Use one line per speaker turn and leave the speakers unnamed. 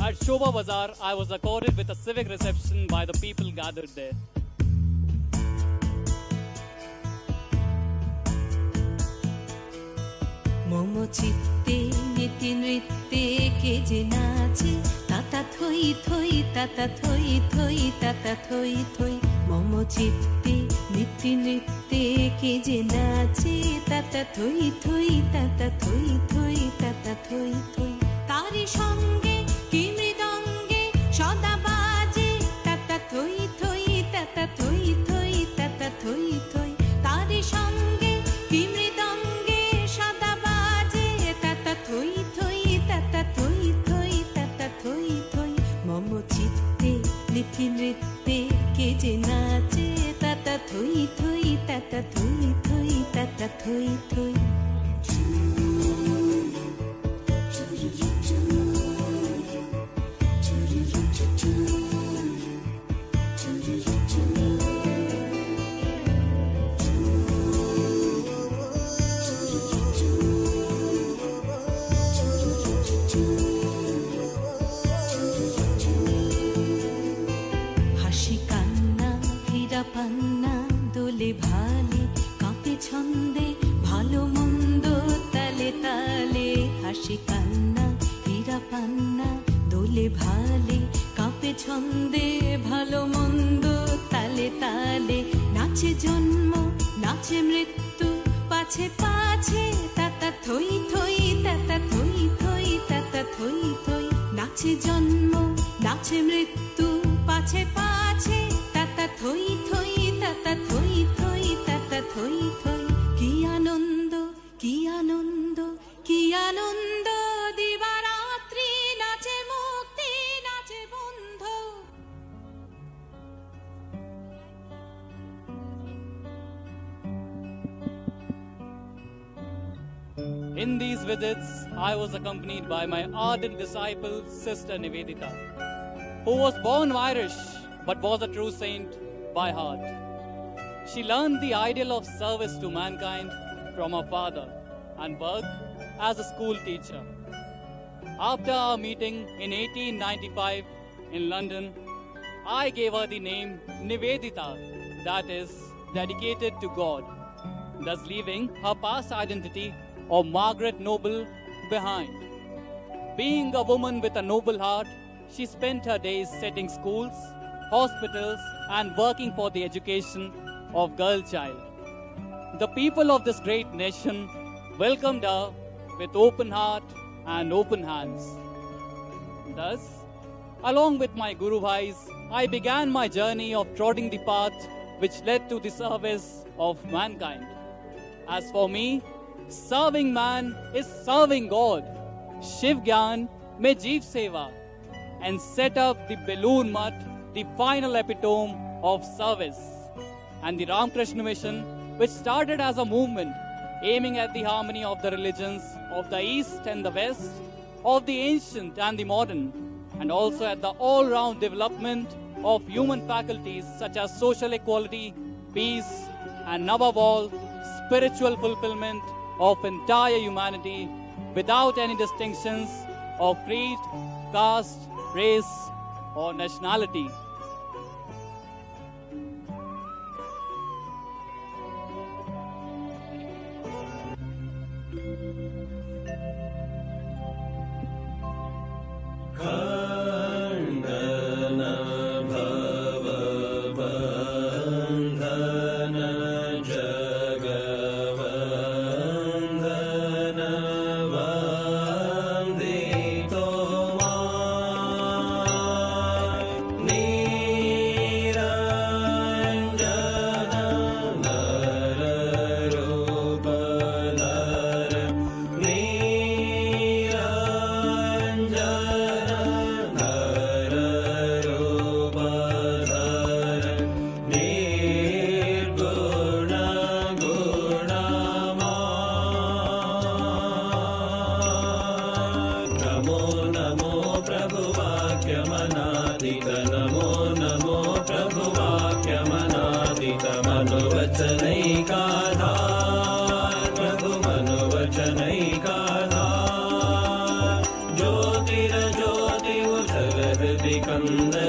At Shobha Bazaar, I was accorded with a civic reception by the people gathered there.
Momo chitte niti nritte ke je nache tata thoi thoi tata thoi thoi tata thoi thoi momo chitte niti nritte ke je nache tata thoi thoi tata thoi thoi tata thoi thoi tari songe ki mridonge soda baje tata thoi thoi tata thoi thoi tata thoi thoi tari songe ki mridonge soda thoi thoi tata thoi thoi tata thoi thoi momo chitte niti nritte ke je nache tata thoi thoi tata thoi thoi tata thoi thoi পান্না দোলে ভালে কাঁপে ছন্দে ভালো মন্দ তালে তালে হাসি কান্না হীরা পান্না দোলে ভালে কাঁপে ছন্দে ভালো মন্দ তালে তালে নাচে জন্ম নাচে মৃত্যু পাছে পাছে তাতা থই থই তাতা থই থই তাতা থই থই নাচে জন্ম নাচে মৃত্যু পাছে পাছে tata thoi thoi tata thoi thoi tata thoi thoi ki anondo ki anondo ki anondo divaratri nache mukti nache bondho
In these visits, I was accompanied by my ardent disciple, Sister Nivedita, who was born Irish but was a true saint by heart. She learned the ideal of service to mankind from her father and worked as a school teacher. After our meeting in 1895 in London, I gave her the name Nivedita, that is, dedicated to God, thus leaving her past identity of Margaret Noble behind. Being a woman with a noble heart, she spent her days setting schools, hospitals, and working for the education of girl child. The people of this great nation welcomed her with open heart and open hands. Thus, along with my Guru Bhais, I began my journey of trotting the path which led to the service of mankind. As for me, serving man is serving God. Shiv Gyan mein Jeev Seva, and set up the Balloon Mutt, the final epitome of service. And the Ramakrishna Mission, which started as a movement aiming at the harmony of the religions of the East and the West, of the ancient and the modern, and also at the all-round development of human faculties such as social equality, peace, and above all, spiritual fulfillment of entire humanity without any distinctions of creed, caste, race, or nationality.
Me श्रीकन्द